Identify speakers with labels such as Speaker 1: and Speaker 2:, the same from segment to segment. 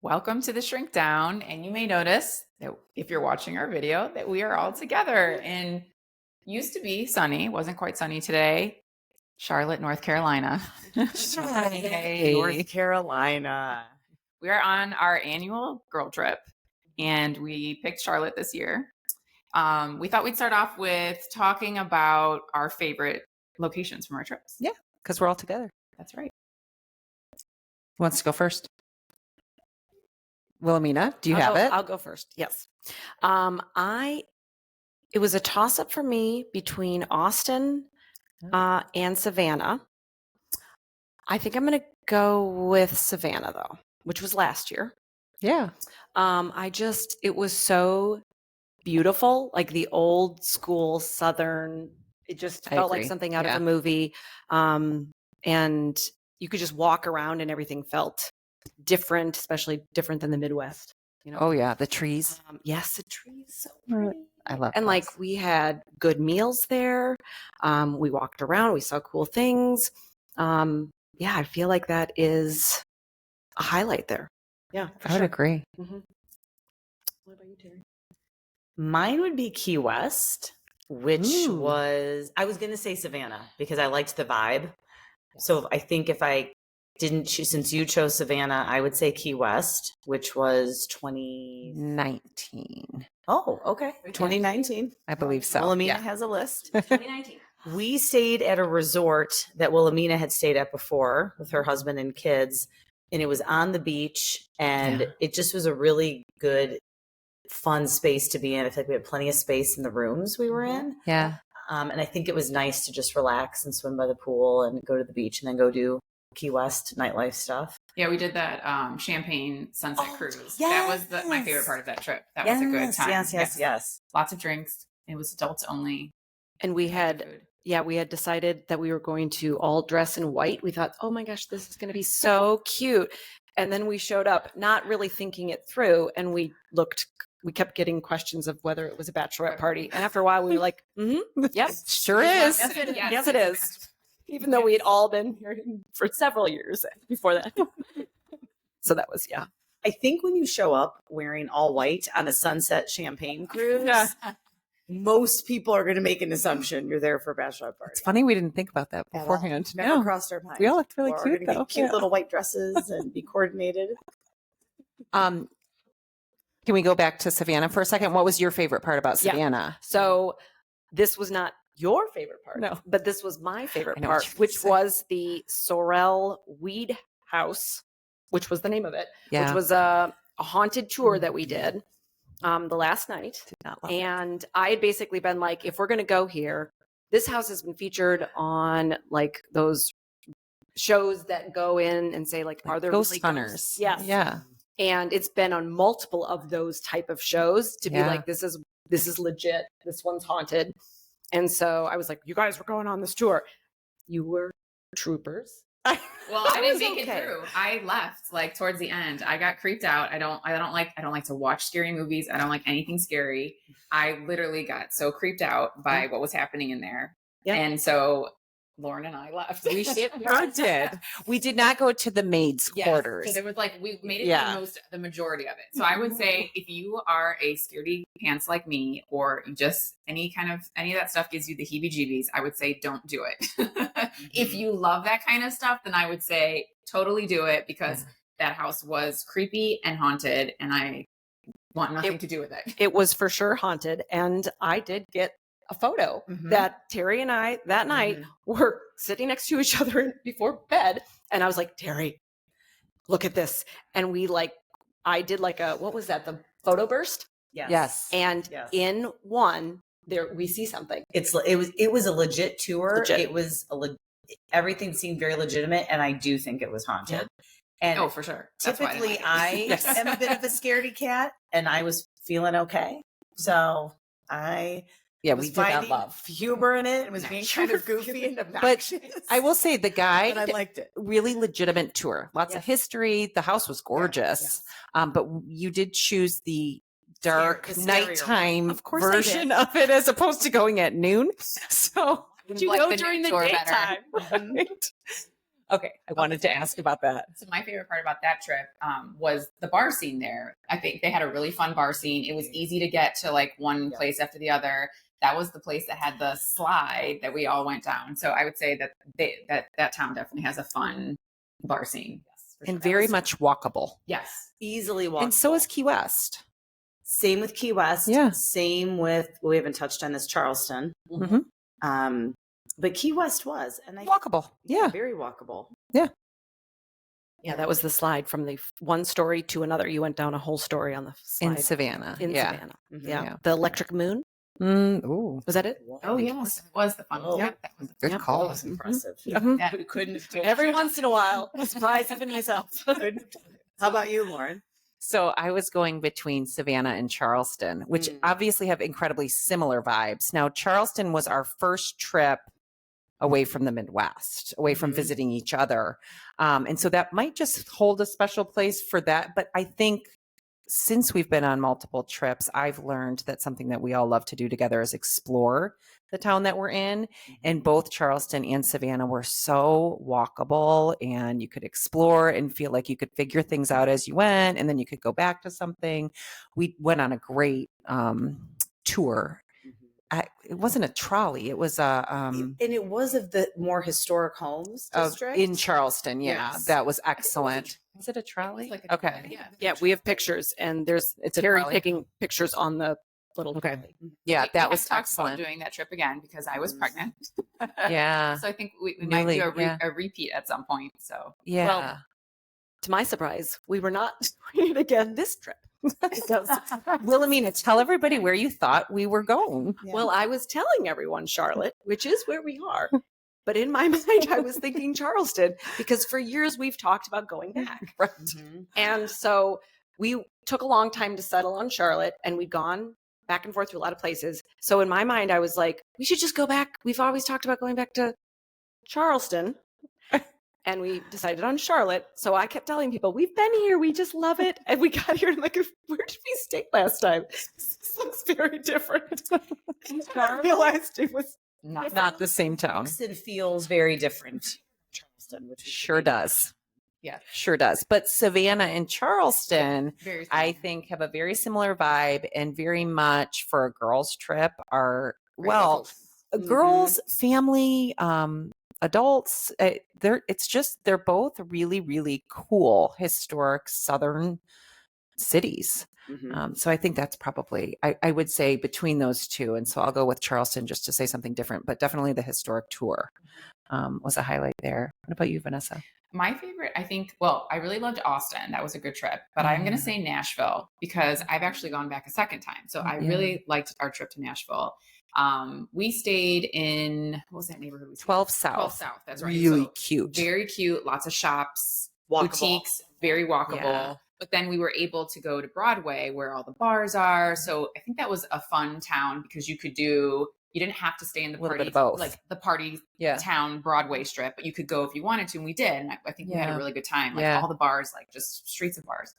Speaker 1: Welcome to the Shrink Down. And you may notice that if you're watching our video that we are all together in used to be sunny, wasn't quite sunny today, Charlotte, North Carolina.
Speaker 2: Hey. North Carolina.
Speaker 1: We are on our annual girl trip and we picked Charlotte this year. We thought we'd start off with talking about our favorite locations from our trips.
Speaker 2: Yeah, because we're all together.
Speaker 1: That's right.
Speaker 2: Who wants to go first? Wilhelmina, do you have it?
Speaker 3: I'll go first. Yes. It was a toss up for me between Austin and Savannah. I think I'm going to go with Savannah though, which was last year.
Speaker 2: Yeah.
Speaker 3: It was so beautiful, like the old school Southern. It just felt like something out of a movie. And you could just walk around and everything felt different, especially different than the Midwest. You know?
Speaker 2: Oh yeah, the trees.
Speaker 3: Yes, the trees, so pretty.
Speaker 2: I love.
Speaker 3: And like we had good meals there. We walked around. We saw cool things. Yeah, I feel like that is a highlight there. Yeah,
Speaker 2: I would agree.
Speaker 3: Mm-hmm. What about you, Terry?
Speaker 4: Mine would be Key West, which was, I was going to say Savannah because I liked the vibe. So I think if I didn't choose, since you chose Savannah, I would say Key West, which was
Speaker 2: 2019.
Speaker 4: Oh, okay. 2019.
Speaker 2: I believe so.
Speaker 4: Wilhelmina has a list.
Speaker 3: 2019.
Speaker 4: We stayed at a resort that Wilhelmina had stayed at before with her husband and kids, and it was on the beach, and it just was a really good, fun space to be in. I feel like we had plenty of space in the rooms we were in.
Speaker 2: Yeah.
Speaker 4: And I think it was nice to just relax and swim by the pool and go to the beach and then go do Key West nightlife stuff.
Speaker 1: Yeah, we did that Champagne sunset cruise.
Speaker 4: Yes.
Speaker 1: That was my favorite part of that trip. That was a good time.
Speaker 4: Yes.
Speaker 1: Lots of drinks. It was adults only.
Speaker 3: And we had decided that we were going to all dress in white. We thought, oh my gosh, this is going to be so cute. And then we showed up not really thinking it through. And we kept getting questions of whether it was a bachelorette party. And after a while we were like, yep,
Speaker 2: sure is.
Speaker 3: Yes, it is. Even though we had all been here for several years before that. So that was,
Speaker 4: I think when you show up wearing all white on a sunset champagne cruise, most people are going to make an assumption you're there for a bachelorette party.
Speaker 2: It's funny we didn't think about that beforehand.
Speaker 4: Never crossed our mind.
Speaker 2: We all looked really cute though.
Speaker 4: Cute little white dresses and be coordinated.
Speaker 2: Can we go back to Savannah for a second? What was your favorite part about Savannah?
Speaker 3: So this was not your favorite part, but this was my favorite part, which was the Sorel Weed House, which was the name of it, which was a haunted tour that we did the last night.
Speaker 2: Did not love
Speaker 3: and I had basically been like, if we're going to go here, this house has been featured on like those shows that go in and say like, are there
Speaker 2: ghost
Speaker 3: really
Speaker 2: hunters?
Speaker 3: Ghosts? Yes.
Speaker 2: Yeah.
Speaker 3: And it's been on multiple of those type of shows to be like, this is legit. This one's haunted. And so I was like, you guys were going on this tour. You were troopers.
Speaker 1: Well, I didn't make it through. I left like towards the end. I got creeped out. I don't like to watch scary movies. I don't like anything scary. I literally got so creeped out by what was happening in there. Yeah. And so Lauren and I left.
Speaker 2: We sure did. We did not go to the maids' quarters.
Speaker 1: So there was like, we made it the majority of it. So I would say if you are a scaredy pants like me, or just any of that stuff gives you the heebie-jeebies, I would say don't do it. If you love that kind of stuff, then I would say totally do it, because that house was creepy and haunted and I want nothing to do with it.
Speaker 3: It was for sure haunted. And I did get a photo that Terry and I that night were sitting next to each other before bed. And I was like, Terry, look at this. And I did like what was that? The photo burst?
Speaker 4: Yes.
Speaker 3: And in one there, we see something.
Speaker 4: It was a legit tour. Legit. It was everything seemed very legitimate. And I do think it was haunted. And
Speaker 1: for sure.
Speaker 4: Typically I am a bit of a scaredy cat and I was feeling okay. So we did not love humor in it. It was being kind of goofy and obnoxious.
Speaker 2: But I will say the guy,
Speaker 4: I liked it.
Speaker 2: Really legitimate tour. Lots of history. The house was gorgeous. But you did choose the dark nighttime version of it as opposed to going at noon. So
Speaker 3: you go during the daytime.
Speaker 2: Right? Okay. I wanted to ask about that.
Speaker 1: So my favorite part about that trip was the bar scene there. I think they had a really fun bar scene. It was easy to get to like one place after the other. That was the place that had the slide that we all went down. So I would say that that town definitely has a fun bar scene. Yes,
Speaker 2: and very much walkable.
Speaker 1: Yes.
Speaker 4: Easily walkable.
Speaker 2: And so is Key West.
Speaker 4: Same with Key West.
Speaker 2: Yeah.
Speaker 4: Same with, we haven't touched on this, Charleston.
Speaker 2: Mm-hmm.
Speaker 4: But Key West was. And
Speaker 2: walkable. Yeah.
Speaker 4: Very walkable.
Speaker 2: Yeah.
Speaker 3: Yeah, that was the slide from the one story to another. You went down a whole story on the slide.
Speaker 2: In Savannah.
Speaker 3: Savannah.
Speaker 4: Mhm.
Speaker 3: Yeah. The electric moon.
Speaker 2: Ooh.
Speaker 3: Was that it?
Speaker 1: Oh, yes. It was the fun.
Speaker 4: Oh.
Speaker 1: Yeah, that was
Speaker 2: Good call.
Speaker 4: That was impressive.
Speaker 1: Yeah.
Speaker 4: We couldn't.
Speaker 3: Every once in a while. I'm surprised even myself.
Speaker 4: How about you, Lauren?
Speaker 2: So I was going between Savannah and Charleston, which obviously have incredibly similar vibes. Now, Charleston was our first trip away from the Midwest, away from visiting each other. And so that might just hold a special place for that. But I think since we've been on multiple trips, I've learned that something that we all love to do together is explore the town that we're in. And both Charleston and Savannah were so walkable, and you could explore and feel like you could figure things out as you went, and then you could go back to something. We went on a great tour. It wasn't a trolley. It was a
Speaker 4: And it was of the more historic homes district
Speaker 2: in Charleston. Yeah,
Speaker 4: Yes.
Speaker 2: that was excellent. Was it a trolley?
Speaker 1: Like a
Speaker 2: Okay.
Speaker 1: trolley, yeah.
Speaker 3: Yeah, we have pictures, and there's
Speaker 2: It's a
Speaker 3: Terry
Speaker 2: trolley.
Speaker 3: taking pictures on the little.
Speaker 2: Okay.
Speaker 3: trolley.
Speaker 2: Yeah,
Speaker 1: We
Speaker 2: that
Speaker 1: have
Speaker 2: was
Speaker 1: talked about
Speaker 2: excellent.
Speaker 1: doing that trip again because I was pregnant.
Speaker 2: Yeah.
Speaker 1: So I think we might
Speaker 2: Newly,
Speaker 1: do
Speaker 2: yeah.
Speaker 1: a repeat at some point. So
Speaker 2: Yeah.
Speaker 3: Well, to my surprise, we were not doing it again this trip.
Speaker 2: Wilhelmina, tell everybody where you thought we were going.
Speaker 3: Well, I was telling everyone Charlotte, which is where we are. But in my mind, I was thinking Charleston because for years we've talked about going back.
Speaker 2: Right.
Speaker 3: And so we took a long time to settle on Charlotte, and we'd gone back and forth to a lot of places. So in my mind, I was like, we should just go back. We've always talked about going back to Charleston. And we decided on Charlotte. So I kept telling people, we've been here. We just love it. And we got here and I'm like, where did we stay last time? This looks very different. And I realized it was
Speaker 2: Not the same town.
Speaker 4: looks and feels very different. Charleston, which is
Speaker 2: Sure does.
Speaker 1: yeah,
Speaker 2: Sure does. But Savannah and Charleston,
Speaker 1: very.
Speaker 2: I think, have a very similar vibe, and very much for a girls' trip are, well, a girls, family, adults, they're both really, really cool historic Southern cities. So I think that's probably, I would say between those two. And so I'll go with Charleston just to say something different, but definitely the historic tour was a highlight there. What about you, Vanessa?
Speaker 1: My favorite, I think, well, I really loved Austin. That was a good trip. But I'm going to say Nashville because I've actually gone back a second time. So I really liked our trip to Nashville. We stayed in, what was that neighborhood?
Speaker 2: 12 South.
Speaker 1: 12 South. That's right.
Speaker 2: Really
Speaker 1: So
Speaker 2: cute.
Speaker 1: very cute. Lots of shops,
Speaker 4: Walkable.
Speaker 1: boutiques, very walkable.
Speaker 2: Yeah.
Speaker 1: But then we were able to go to Broadway where all the bars are. So I think that was a fun town because you didn't have to stay in the
Speaker 2: A little
Speaker 1: party,
Speaker 2: bit of both.
Speaker 1: like the party
Speaker 2: Yeah.
Speaker 1: town Broadway strip, but you could go if you wanted to. And we did. And I think we had a
Speaker 2: Yeah.
Speaker 1: really good time. Like
Speaker 2: Yeah.
Speaker 1: all the bars, like just streets of bars.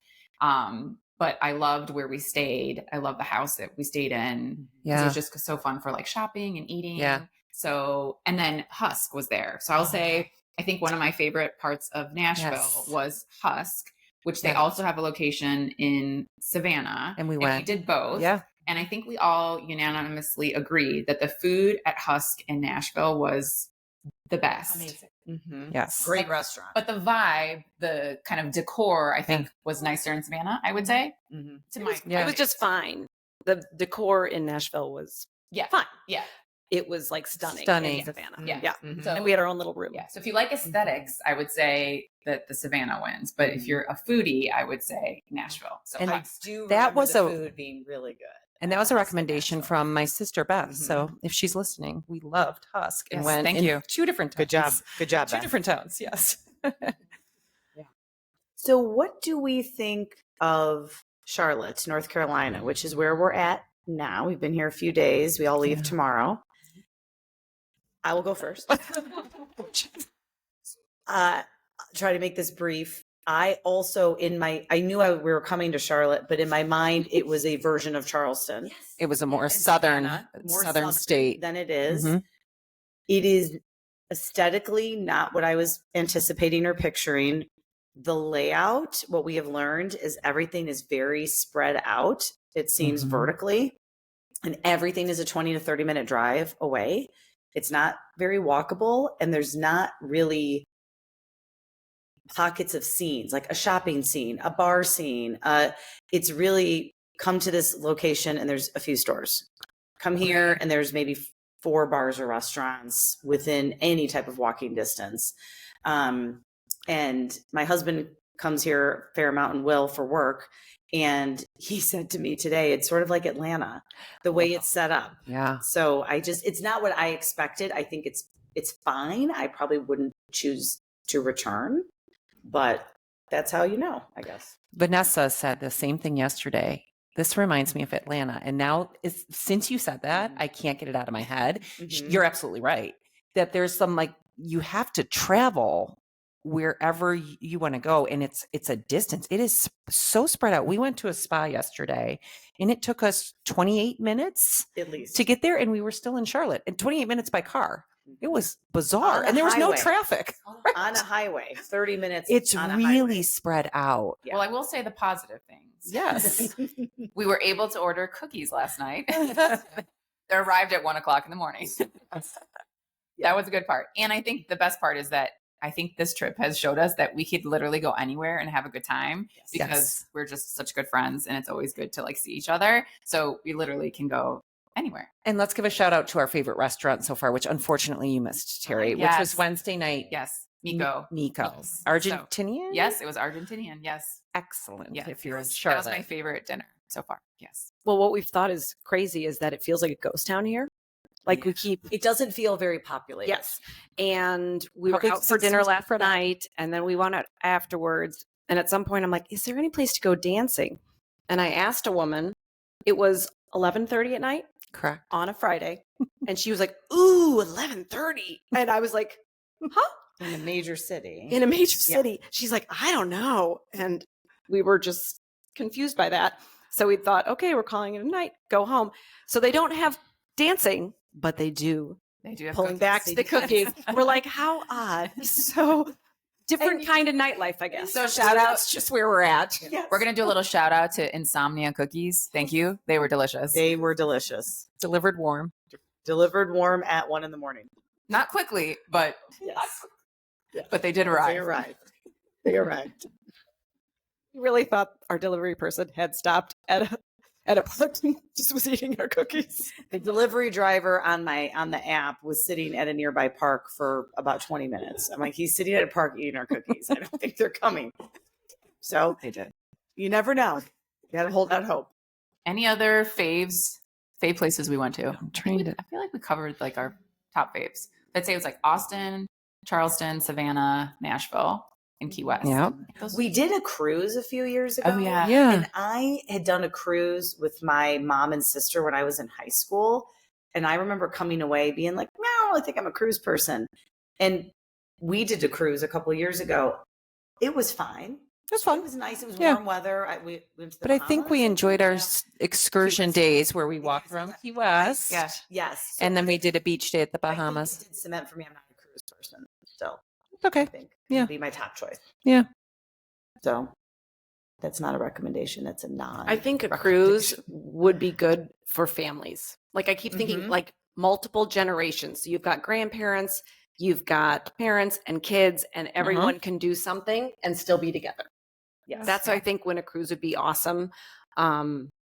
Speaker 1: But I loved where we stayed. I love the house that we stayed in. 'Cause It
Speaker 2: Yeah.
Speaker 1: was just so fun for like shopping and eating.
Speaker 2: Yeah.
Speaker 1: So, and then Husk was there. So I'll say, I think one of my favorite parts of Nashville
Speaker 2: Yes.
Speaker 1: was Husk, which they
Speaker 2: Yeah.
Speaker 1: also have a location in Savannah.
Speaker 2: And we
Speaker 1: We
Speaker 2: went.
Speaker 1: did both.
Speaker 2: Yeah.
Speaker 1: And I think we all unanimously agreed that the food at Husk in Nashville was the best.
Speaker 2: Amazing.
Speaker 4: Mhm.
Speaker 2: Yes.
Speaker 4: Great restaurant.
Speaker 1: But the vibe, the kind of decor, I think was nicer in Savannah, I would say.
Speaker 4: Mhm.
Speaker 1: To my
Speaker 3: It was just fine. The decor in Nashville was
Speaker 1: yeah.
Speaker 3: fine.
Speaker 1: Yeah.
Speaker 3: It was like stunning.
Speaker 2: Stunning.
Speaker 3: In Savannah.
Speaker 1: Yeah.
Speaker 3: Yeah.
Speaker 4: Mhm.
Speaker 1: So
Speaker 3: And we had our own little room.
Speaker 1: yeah. So if you like aesthetics, I would say that the Savannah wins. But if you're a foodie, I would say Nashville. So
Speaker 2: And
Speaker 4: I
Speaker 1: Husk.
Speaker 4: do
Speaker 2: that
Speaker 4: remember
Speaker 2: was
Speaker 4: the
Speaker 2: a-
Speaker 4: food being really good.
Speaker 2: And that was a recommendation from my sister Beth.
Speaker 4: Mhm.
Speaker 2: So if she's listening, we loved Husk and
Speaker 1: Yes,
Speaker 2: went
Speaker 1: thank
Speaker 2: in
Speaker 1: you.
Speaker 2: 2 different towns.
Speaker 4: Good job. Good job,
Speaker 2: 2
Speaker 4: Beth.
Speaker 2: different towns. Yes.
Speaker 4: So, what do we think of Charlotte, North Carolina, which is where we're at now? We've been here a few days. We all leave
Speaker 2: Yeah.
Speaker 4: tomorrow. I will go first. Try to make this brief. I also, I knew we were coming to Charlotte, but in my mind, it was a version of Charleston.
Speaker 2: It was a more
Speaker 4: And
Speaker 2: southern,
Speaker 4: Savannah, more
Speaker 2: southern state.
Speaker 4: than it is.
Speaker 2: Mhm.
Speaker 4: It is aesthetically not what I was anticipating or picturing. The layout, what we have learned is everything is very spread out. It seems vertically, and everything is a 20 to 30 minute drive away. It's not very walkable, and there's not really pockets of scenes, like a shopping scene, a bar scene. It's really come to this location and there's a few stores. Come here and there's maybe 4 bars or restaurants within any type of walking distance. And my husband comes here a fair amount and will for work. And he said to me today, it's sort of like Atlanta, the way it's set up.
Speaker 2: Yeah.
Speaker 4: So it's not what I expected. I think it's fine. I probably wouldn't choose to return, but that's how I guess.
Speaker 2: Vanessa said the same thing yesterday. This reminds me of Atlanta. And now, since you said that, I can't get it out of my head. You're absolutely right. That there's some you have to travel wherever you want to go, and it's a distance. It is so spread out. We went to a spa yesterday, and it took us 28 minutes
Speaker 4: at least
Speaker 2: to get there, and we were still in Charlotte. And 28 minutes by car. It was bizarre, and there was no traffic
Speaker 4: on a highway. 30 minutes.
Speaker 2: It's really spread out.
Speaker 1: Yeah. Well, I will say the positive things.
Speaker 2: Yes,
Speaker 1: we were able to order cookies last night. They arrived at 1:00 in the morning. That was a good part. And I think the best part is that I think this trip has showed us that we could literally go anywhere and have a good time because we're just such good friends, and it's always good to see each other. So we literally can go anywhere.
Speaker 2: And let's give a shout out to our favorite restaurant so far, which unfortunately you missed, Terry, which was Wednesday night.
Speaker 1: Yes. Miko.
Speaker 2: Yes. Argentinian?
Speaker 1: Yes, it was Argentinian. Yes.
Speaker 2: Excellent.
Speaker 1: Yeah.
Speaker 2: If you're in Charlotte.
Speaker 1: That was my favorite dinner so far. Yes.
Speaker 3: Well, what we've thought is crazy is that it feels like a ghost town here.
Speaker 4: It doesn't feel very populated.
Speaker 3: Yes. And we were out for dinner last night, and then we went out afterwards. And at some point I'm like, is there any place to go dancing? And I asked a woman, it was 11:30 at night.
Speaker 2: Correct.
Speaker 3: On a Friday. And she was like, ooh, 11:30. And I was like, huh?
Speaker 4: In a major city.
Speaker 3: In a major city. She's like, I don't know. And we were just confused by that. So we thought, okay, we're calling it a night, go home. So they don't have dancing, but they do.
Speaker 1: They do have
Speaker 3: pulling back the cookies. We're like, how odd. So different kind of nightlife, I guess.
Speaker 1: So shout out.
Speaker 2: That's just where we're at.
Speaker 3: Yes.
Speaker 1: We're going to do a little shout out to Insomnia Cookies. Thank you. They were delicious.
Speaker 4: They were delicious.
Speaker 2: Delivered warm.
Speaker 4: Delivered warm at 1 a.m.
Speaker 1: Not quickly, but but they did
Speaker 4: They
Speaker 1: arrive.
Speaker 4: arrived.
Speaker 3: We really thought our delivery person had stopped at a park and just was eating our cookies.
Speaker 4: The delivery driver on the app was sitting at a nearby park for about 20 minutes. I'm like, he's sitting at a park eating our cookies. I don't think they're coming. So
Speaker 1: They did.
Speaker 4: you never know. You got to hold out hope.
Speaker 1: Any other fave places we went to?
Speaker 2: I'm trying to.
Speaker 1: I feel like we covered our top faves. Let's say it was Austin, Charleston, Savannah, Nashville, and Key West.
Speaker 2: Yeah.
Speaker 4: We did a cruise a few years ago.
Speaker 1: Oh, yeah.
Speaker 2: Yeah.
Speaker 4: And I had done a cruise with my mom and sister when I was in high school. And I remember coming away being like, no, I don't really think I'm a cruise person. And we did a cruise a couple of years ago. It was fine.
Speaker 2: It was fun.
Speaker 4: It was nice. It was
Speaker 2: Yeah.
Speaker 4: warm weather. We went to the
Speaker 2: But I think we
Speaker 4: Bahamas.
Speaker 2: enjoyed our
Speaker 4: Yeah.
Speaker 2: excursion days where we walked around Key West.
Speaker 1: Yeah.
Speaker 4: Yes.
Speaker 2: And then we did a beach day at the
Speaker 4: I think
Speaker 2: Bahamas.
Speaker 4: it did cement for me. I'm not a cruise person. So
Speaker 2: It's okay.
Speaker 4: I think it
Speaker 2: Yeah.
Speaker 4: would be my top choice.
Speaker 2: Yeah.
Speaker 4: So that's not a recommendation. That's a non.
Speaker 3: I think a cruise would be good for families. I keep thinking multiple generations. So you've got grandparents, you've got parents and kids, and everyone can do something and still be together.
Speaker 4: Yes.
Speaker 3: That's I think when a cruise would be awesome,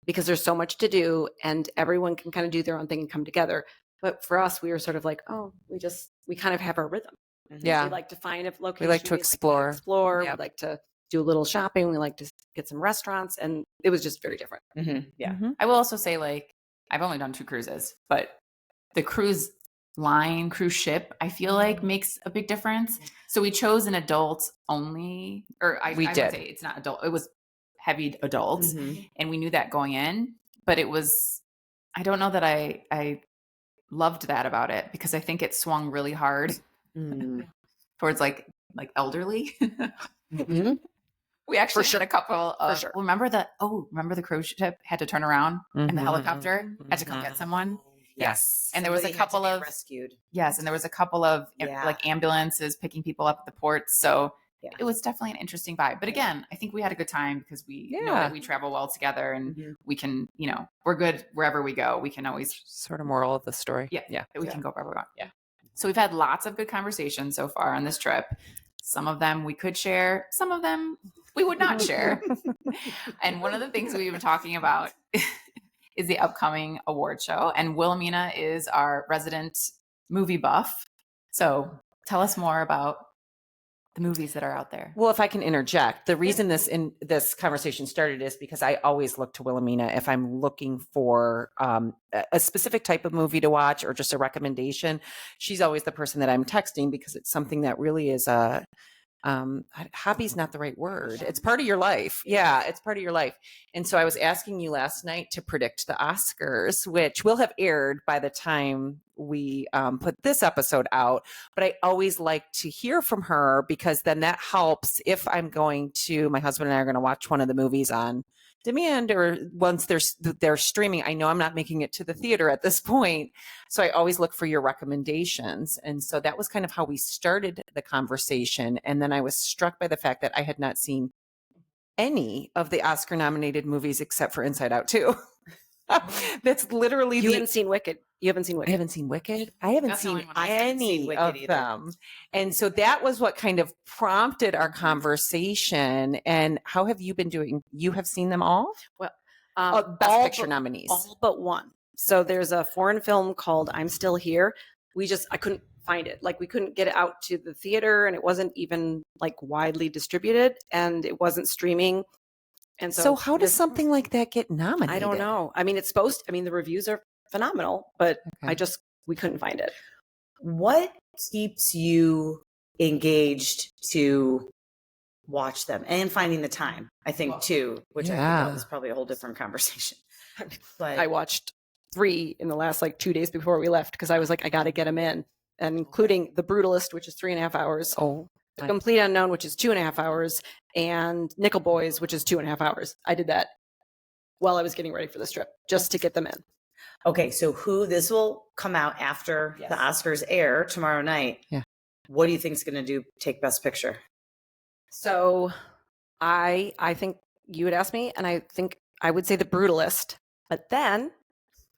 Speaker 3: because there's so much to do and everyone can kind of do their own thing and come together. But for us, we were sort of like, oh, we kind of have our rhythm.
Speaker 2: Yeah.
Speaker 3: We like to find a location.
Speaker 2: We like to explore.
Speaker 3: We like to do a little shopping. We like to get some restaurants, and it was just very different.
Speaker 4: Yeah.
Speaker 1: I will also say I've only done 2 cruises, but the cruise ship, I feel like makes a big difference. So we chose an adult only, or I would say it's not adult. It was heavy adults, and we knew that going in. But it was, I don't know that I loved that about it because I think it swung really hard towards elderly. We actually had a couple of remember the cruise ship had to turn around and the helicopter had to come get someone. Yes. And there was a couple of
Speaker 4: rescued.
Speaker 1: Yes, and there was a couple of like ambulances picking people up at the ports. So it was definitely an interesting vibe. But again, I think we had a good time because we know that we travel well together and we can, we're good wherever we go. We can always
Speaker 2: sort of moral of the story.
Speaker 1: Yeah. We can go wherever we want. Yeah. So we've had lots of good conversations so far on this trip. Some of them we could share, some of them we would not share. And one of the things we've been talking about is the upcoming award show. And Wilhelmina is our resident movie buff. So tell us more about the movies that are out there.
Speaker 2: Well, if I can interject, the reason this conversation started is because I always look to Wilhelmina if I'm looking for a specific type of movie to watch or just a recommendation. She's always the person that I'm texting because it's something that really is a hobby's not the right word. It's part of your life. Yeah, it's part of your life. And so I was asking you last night to predict the Oscars, which will have aired by the time we put this episode out. But I always like to hear from her because then that helps if I'm going to, my husband and I are going to watch one of the movies on demand or once they're streaming. I know I'm not making it to the theater at this point. So I always look for your recommendations. And so that was kind of how we started the conversation. And then I was struck by the fact that I had not seen any of the Oscar nominated movies except for Inside Out 2. That's literally
Speaker 3: You haven't seen Wicked. You haven't seen Wicked.
Speaker 2: I haven't seen Wicked. I haven't seen any of them. And so that was what kind of prompted our conversation. And how have you been doing? You have seen them all?
Speaker 3: Well,
Speaker 2: Best Picture nominees.
Speaker 3: All but one. So there's a foreign film called I'm Still Here. I couldn't find it. Like we couldn't get it out to the theater and it wasn't even like widely distributed and it wasn't streaming. And
Speaker 2: so how does something like that get nominated?
Speaker 3: I don't know. I mean, the reviews are phenomenal, but we couldn't find it.
Speaker 4: What keeps you engaged to watch them and finding the time? I think too, which I think that was probably a whole different conversation.
Speaker 3: But I watched 3 in the last 2 days before we left because I was like, I got to get them in, and including The Brutalist, which is 3.5 hours. The Complete Unknown, which is 2.5 hours, and Nickel Boys, which is 2.5 hours. I did that while I was getting ready for this trip, just to get them in.
Speaker 4: Okay, so this will come out after the Oscars air tomorrow night.
Speaker 2: Yeah.
Speaker 4: What do you think is going to take Best Picture?
Speaker 3: So I think you would ask me, and I think I would say The Brutalist. But then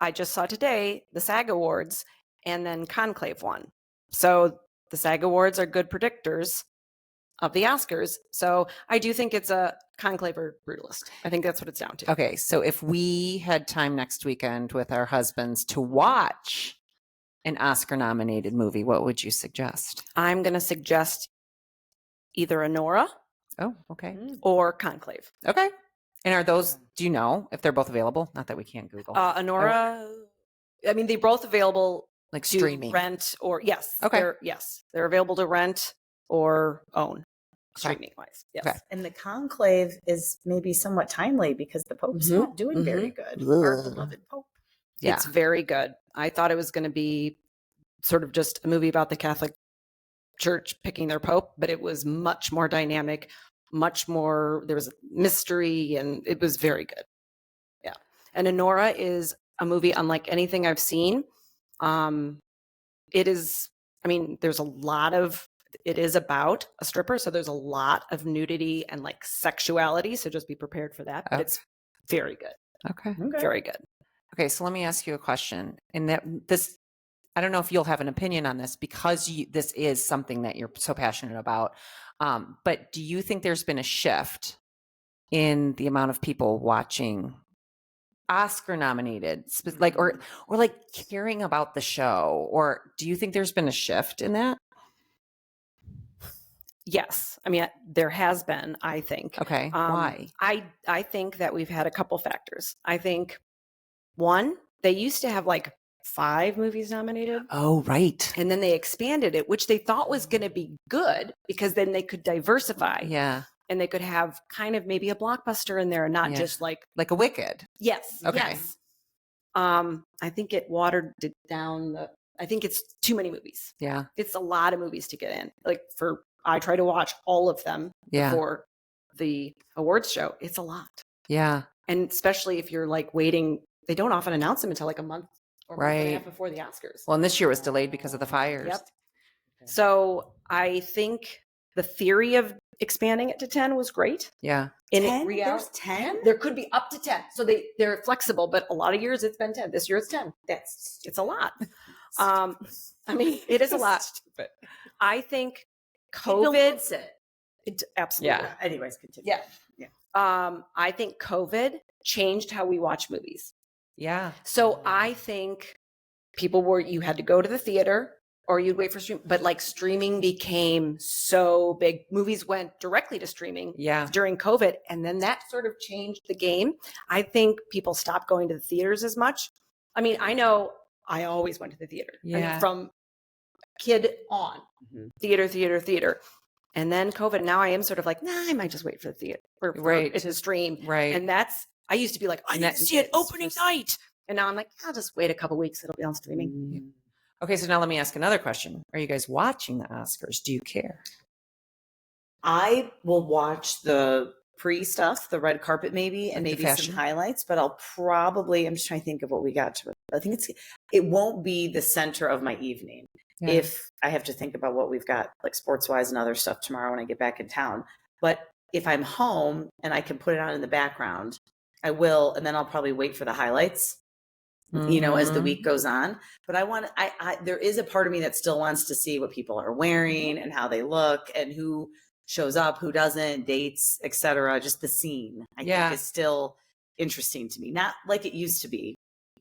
Speaker 3: I just saw today the SAG Awards, and then Conclave won. So the SAG Awards are good predictors of the Oscars. So I do think it's a Conclave or Brutalist. I think that's what it's down to.
Speaker 2: Okay. So if we had time next weekend with our husbands to watch an Oscar nominated movie, what would you suggest?
Speaker 3: I'm going to suggest either Anora.
Speaker 2: Oh, okay.
Speaker 3: Or Conclave.
Speaker 2: Okay. And are those, do you know if they're both available? Not that we can't Google.
Speaker 3: Anora, I mean, they're both available
Speaker 2: like streaming,
Speaker 3: rent, or yes.
Speaker 2: Okay.
Speaker 3: They're available to rent or own. Streaming wise, yes. Okay.
Speaker 4: And the Conclave is maybe somewhat timely because the Pope's not doing very good. Our beloved Pope.
Speaker 3: Yeah. It's very good. I thought it was going to be sort of just a movie about the Catholic Church picking their Pope, but it was much more dynamic, much more, there was mystery, and it was very good. Yeah. And Anora is a movie unlike anything I've seen. It is, I mean, it is about a stripper, so there's a lot of nudity and sexuality, so just be prepared for that. But it's very good.
Speaker 2: Okay.
Speaker 3: Very good.
Speaker 2: Okay, so let me ask you a question. And I don't know if you'll have an opinion on this because this is something that you're so passionate about. But do you think there's been a shift in the amount of people watching Oscar nominated, or caring about the show? Or do you think there's been a shift in that?
Speaker 3: Yes. I mean, there has been, I think.
Speaker 2: Okay. Why?
Speaker 3: I think that we've had a couple factors. I think one, they used to have 5 movies nominated.
Speaker 2: Oh, right.
Speaker 3: And then they expanded it, which they thought was going to be good because then they could diversify.
Speaker 2: Yeah.
Speaker 3: And they could have kind of maybe a blockbuster in there and not just like
Speaker 2: a Wicked.
Speaker 3: Yes.
Speaker 2: Okay.
Speaker 3: Yes. I think it watered it down. I think it's too many movies.
Speaker 2: Yeah.
Speaker 3: It's a lot of movies to get in. I try to watch all of them before the awards show. It's a lot.
Speaker 2: Yeah.
Speaker 3: And especially if you're waiting, they don't often announce them until a month or
Speaker 2: right
Speaker 3: before the Oscars.
Speaker 2: Well, and this year was delayed because of the fires.
Speaker 3: Yep. So I think the theory of expanding it to 10 was great.
Speaker 2: Yeah.
Speaker 3: In
Speaker 4: 10? There's 10?
Speaker 3: There could be up to 10. So they're flexible, but a lot of years it's been 10. This year it's 10. It's a lot. I mean, it is a lot.
Speaker 2: Stupid.
Speaker 3: I think
Speaker 4: COVID.
Speaker 3: Absolutely.
Speaker 4: Yeah. Anyways, continue.
Speaker 3: Yeah. I think COVID changed how we watch movies.
Speaker 2: Yeah.
Speaker 3: So I think you had to go to the theater or you'd wait for stream, but like streaming became so big. Movies went directly to streaming during COVID. And then that sort of changed the game. I think people stopped going to the theaters as much. I mean, I know I always went to the theater.
Speaker 2: Yeah.
Speaker 3: I mean, from kid on, theater. And then COVID, now I am sort of like, I might just wait for the theater for it to stream.
Speaker 2: Right.
Speaker 3: And I used to be like, I need to see it opening night. And now I'm like, I'll just wait a couple weeks. It'll be on streaming.
Speaker 2: Okay. So now let me ask another question. Are you guys watching the Oscars? Do you care?
Speaker 4: I will watch the pre stuff, the red carpet maybe, and maybe some highlights, but I'm just trying to think of what we got to. I think it won't be the center of my evening. Yeah. If I have to think about what we've got like sports wise and other stuff tomorrow when I get back in town. But if I'm home and I can put it on in the background, I will. And then I'll probably wait for the highlights, as the week goes on. But there is a part of me that still wants to see what people are wearing and how they look and who shows up, who doesn't, dates, etc. Just the scene, I think, is still interesting to me. Not like it used to be.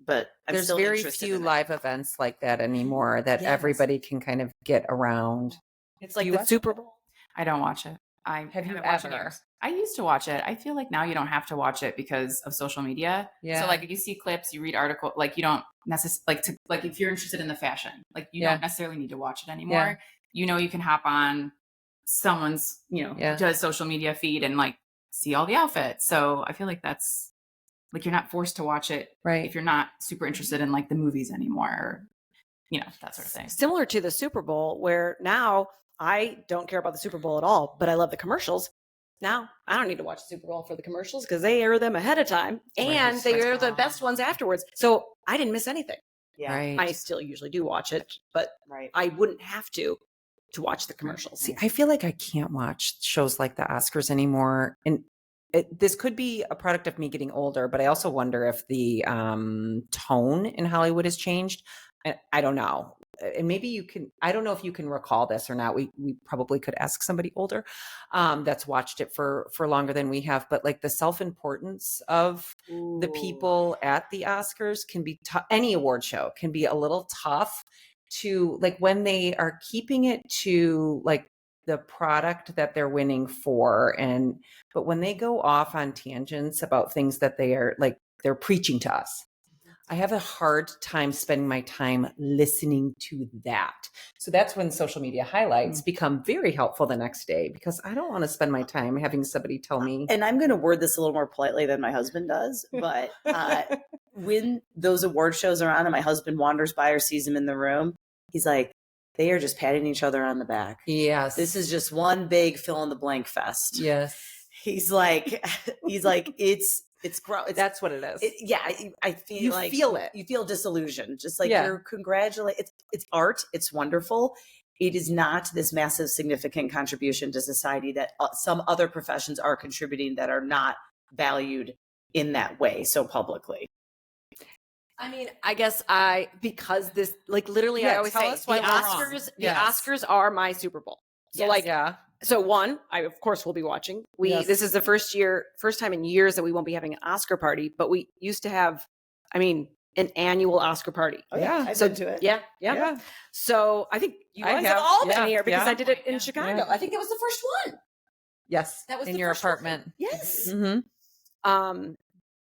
Speaker 4: But
Speaker 2: there's very few live events like that anymore that everybody can kind of get around.
Speaker 3: It's like the Super Bowl.
Speaker 1: I don't watch it.
Speaker 2: Have you ever?
Speaker 1: I used to watch it. I feel like now you don't have to watch it because of social media. Yeah. So like if you see clips, you read articles, like you don't necessarily like if you're interested in the fashion, like you don't necessarily need to watch it anymore. Yeah. You can hop on someone's, does social media feed and like see all the outfits. So I feel like that's like you're not forced to watch it if you're not super interested in like the movies anymore, or, that sort of thing.
Speaker 3: Similar to the Super Bowl, where now I don't care about the Super Bowl at all, but I love the commercials. Now I don't need to watch the Super Bowl for the commercials because they air them ahead of time and they air the best ones afterwards. So I didn't miss anything.
Speaker 4: Yeah.
Speaker 2: Right.
Speaker 3: I still usually do watch it, but I wouldn't have to watch the commercials.
Speaker 2: See, I feel like I can't watch shows like the Oscars anymore. And this could be a product of me getting older, but I also wonder if the tone in Hollywood has changed. I don't know. And maybe I don't know if you can recall this or not. We probably could ask somebody older that's watched it for longer than we have. But like the self-importance of the people at the Oscars can be any award show can be a little tough to like when they are keeping it to like the product that they're winning for. But when they go off on tangents about things that they're preaching to us, I have a hard time spending my time listening to that. So that's when social media highlights become very helpful the next day, because I don't want to spend my time having somebody tell me.
Speaker 4: And I'm going to word this a little more politely than my husband does, but when those award shows are on and my husband wanders by or sees him in the room, he's like, they are just patting each other on the back.
Speaker 2: Yes.
Speaker 4: This is just one big fill in the blank fest.
Speaker 2: Yes.
Speaker 4: He's like, it's gross.
Speaker 2: That's what it is.
Speaker 4: I feel
Speaker 2: you
Speaker 4: like
Speaker 2: feel it.
Speaker 4: You feel disillusioned. Just like you're congratulating. It's art. It's wonderful. It is not this massive, significant contribution to society that some other professions are contributing that are not valued in that way so publicly.
Speaker 3: I mean, I guess because this, like literally, I always say the Oscars are my Super Bowl. So So one, I of course will be watching. This is the first time in years that we won't be having an Oscar party, but we used to have, an annual Oscar party.
Speaker 4: Oh yeah, I've been to it.
Speaker 3: Yeah. So I think you guys have all been here because I did it in Chicago. Yeah. I think it was the first one.
Speaker 2: Yes,
Speaker 3: that was
Speaker 2: in your apartment.
Speaker 3: One. Yes.
Speaker 2: Mm-hmm.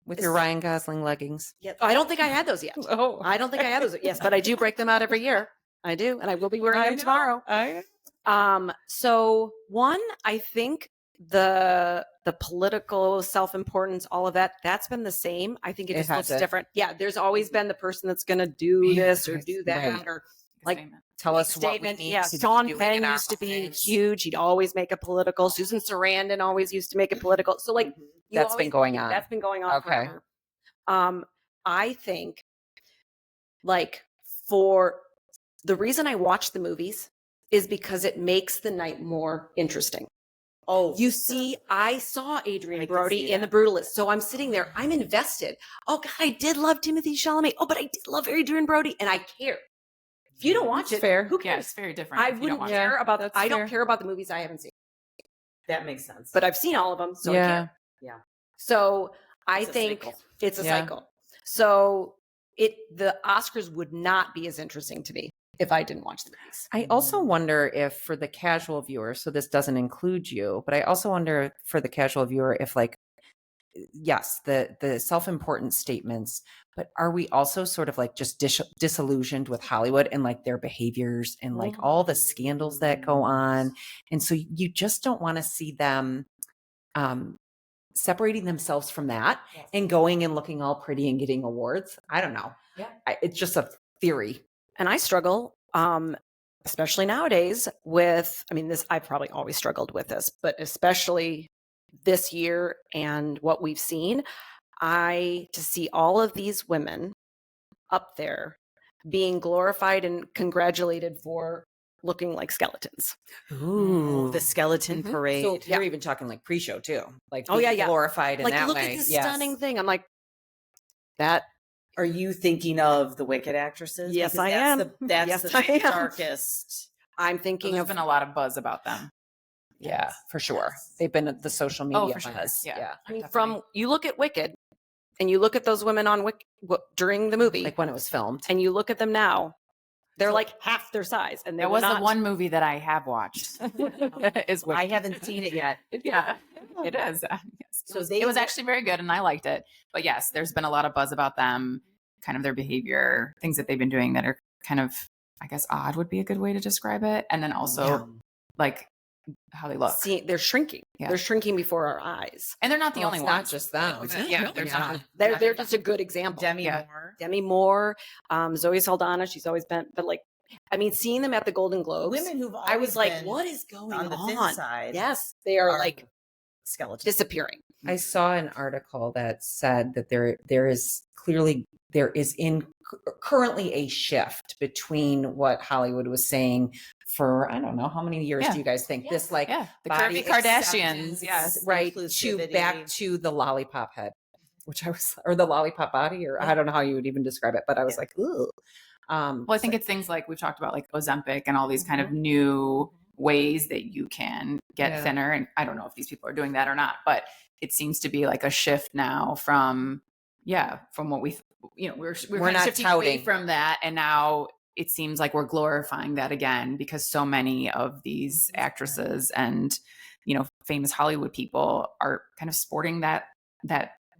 Speaker 2: With your Ryan Gosling leggings.
Speaker 3: Yeah. I don't think I had those yet.
Speaker 2: Oh,
Speaker 3: I don't think I had those. Yes, but I do break them out every year. I do, and I will be wearing them tomorrow. So one, I think the political self-importance, all of that's been the same. I think it just looks different. Yeah, there's always been the person that's going to do this or do that or like
Speaker 2: tell us what we need to
Speaker 3: Sean
Speaker 2: do
Speaker 3: Penn used to be huge. He'd always make a political. Susan Sarandon always used to make a political. So like
Speaker 2: that's been going on.
Speaker 3: That's been going on forever. I think like for the reason I watch the movies is because it makes the night more interesting.
Speaker 4: Oh,
Speaker 3: you see, I saw Adrian
Speaker 4: I can
Speaker 3: Brody
Speaker 4: see
Speaker 3: in The
Speaker 4: that.
Speaker 3: Brutalist. So I'm sitting there, I'm invested. Oh God, I did love Timothée Chalamet. Oh, but I did love Adrian Brody, and I care. If you don't watch it,
Speaker 2: fair.
Speaker 3: who
Speaker 1: Yeah,
Speaker 3: cares?
Speaker 1: it's very different.
Speaker 3: I
Speaker 1: if you don't
Speaker 3: wouldn't
Speaker 1: watch
Speaker 3: care
Speaker 1: it.
Speaker 3: about.
Speaker 2: That's
Speaker 3: I
Speaker 2: fair.
Speaker 3: don't care about the movies I haven't seen,
Speaker 4: that makes sense.
Speaker 3: but I've seen all of them, so I
Speaker 2: Yeah.
Speaker 3: care.
Speaker 4: yeah,
Speaker 3: So I
Speaker 4: It's a
Speaker 3: think
Speaker 4: cycle.
Speaker 3: it's a
Speaker 2: Yeah.
Speaker 3: cycle. So the Oscars would not be as interesting to me if I didn't watch the movies.
Speaker 2: I also wonder if for the casual viewer, so this doesn't include you, but I also wonder for the casual viewer if like, yes, the self-important statements, but are we also sort of like just disillusioned with Hollywood and like their behaviors and like all the scandals that go on? And so you just don't want to see them separating themselves from that and going and looking all pretty and getting awards. I don't know.
Speaker 4: Yeah.
Speaker 2: It's just a theory.
Speaker 3: And I struggle, especially nowadays with, I mean, this, I've probably always struggled with this, but especially this year and what we've seen, to see all of these women up there being glorified and congratulated for looking like skeletons.
Speaker 2: Ooh,
Speaker 4: the skeleton parade.
Speaker 2: So you're even talking like pre-show too, like
Speaker 3: Oh, yeah,
Speaker 2: being
Speaker 3: yeah.
Speaker 2: glorified in
Speaker 3: Like,
Speaker 2: that
Speaker 3: look
Speaker 2: way.
Speaker 3: at this
Speaker 2: Yes.
Speaker 3: stunning thing. I'm like, that.
Speaker 4: Are you thinking of the Wicked actresses?
Speaker 3: Yes,
Speaker 4: Because
Speaker 3: I
Speaker 4: that's
Speaker 3: am.
Speaker 4: That's
Speaker 3: Yes,
Speaker 4: the
Speaker 3: I am.
Speaker 4: darkest.
Speaker 3: I'm
Speaker 1: So
Speaker 3: thinking
Speaker 1: there's
Speaker 3: of,
Speaker 1: been a lot of buzz about them.
Speaker 2: Yeah, for sure. They've been at the social media
Speaker 1: for sure.
Speaker 2: buzz.
Speaker 1: Yeah.
Speaker 3: I mean,
Speaker 1: definitely.
Speaker 3: from, you look at Wicked and you look at those women on Wicked during the movie,
Speaker 2: Like when it was filmed.
Speaker 3: and you look at them now, they're like half their size. And they
Speaker 1: That
Speaker 3: were
Speaker 1: was
Speaker 3: not.
Speaker 1: the one movie that I have watched. Is
Speaker 4: I haven't seen it yet.
Speaker 1: Yeah, it is. Yes.
Speaker 4: So
Speaker 1: It was actually very good, and I liked it. But yes, there's been a lot of buzz about them, kind of their behavior, things that they've been doing that are kind of, I guess, odd would be a good way to describe it. And then also like how they look.
Speaker 3: See, they're shrinking.
Speaker 1: Yeah.
Speaker 3: They're shrinking before our eyes.
Speaker 1: And they're not the
Speaker 2: Well,
Speaker 1: only
Speaker 2: it's
Speaker 1: ones.
Speaker 2: not just them.
Speaker 1: Yeah, there's not.
Speaker 3: They're just a good example.
Speaker 4: Demi
Speaker 1: Yeah.
Speaker 4: Moore.
Speaker 3: Demi Moore, Zoe Saldana, she's always been, but like, I mean, seeing them at the Golden Globes,
Speaker 4: Women who've
Speaker 3: I was
Speaker 4: always
Speaker 3: like,
Speaker 4: been
Speaker 3: what is going
Speaker 4: on the thin side.
Speaker 3: Yes, they are
Speaker 4: are
Speaker 3: like
Speaker 4: skeletons.
Speaker 3: disappearing.
Speaker 2: I saw an article that said that there is currently a shift between what Hollywood was saying for I don't know how many years
Speaker 1: Yeah.
Speaker 2: do you guys think this like
Speaker 1: The
Speaker 2: body
Speaker 1: curvy Kardashians,
Speaker 2: acceptance,
Speaker 1: yes.
Speaker 2: right, to
Speaker 4: Inclusivity.
Speaker 2: back to the lollipop head, which I was, or the lollipop body, or I don't know how you would even describe it, but I was like, ooh.
Speaker 1: Well, I think it's things like we've talked about, like Ozempic and all these kind of new ways that you can get thinner. And I don't know if these people are doing that or not, but it seems to be like a shift now from what we, we're kind of
Speaker 2: not
Speaker 1: shifting away
Speaker 2: touting
Speaker 1: from that. And now it seems like we're glorifying that again, because so many of these actresses and, famous Hollywood people are kind of sporting that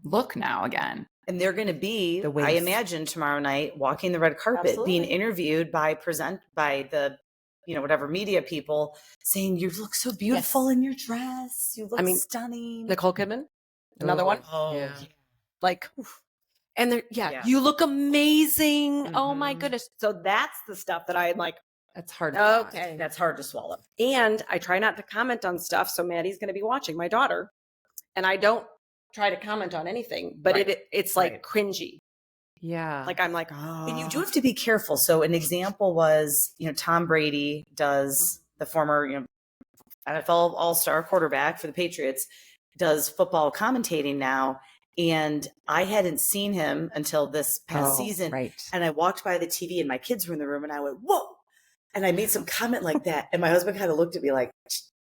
Speaker 1: look now again.
Speaker 4: And they're going to be,
Speaker 2: The
Speaker 4: I
Speaker 2: waist.
Speaker 4: imagine, tomorrow night walking the red carpet,
Speaker 3: Absolutely.
Speaker 4: being interviewed by the, whatever media people saying, you look so beautiful in your dress. You look stunning.
Speaker 3: Nicole Kidman, another one.
Speaker 4: Oh,
Speaker 2: Yeah.
Speaker 3: Like, and they're,
Speaker 4: Yeah.
Speaker 3: you look amazing. Oh my
Speaker 4: Mhm.
Speaker 3: goodness. So that's the stuff that I like.
Speaker 2: That's hard to watch.
Speaker 3: Okay.
Speaker 4: that's hard to swallow.
Speaker 3: And I try not to comment on stuff. So Maddie's going to be watching, my daughter, and I don't try to comment on anything, but
Speaker 4: Right.
Speaker 3: it's like
Speaker 4: Right.
Speaker 3: cringy.
Speaker 2: Yeah.
Speaker 3: Like, I'm like, oh.
Speaker 4: And you do have to be careful. So an example was, Tom Brady does, the former, NFL All-Star quarterback for the Patriots, does football commentating now. And I hadn't seen him until this past season.
Speaker 2: Right.
Speaker 4: And I walked by the TV and my kids were in the room and I went, whoa. And I made some comment like that. And my husband kind of looked at me like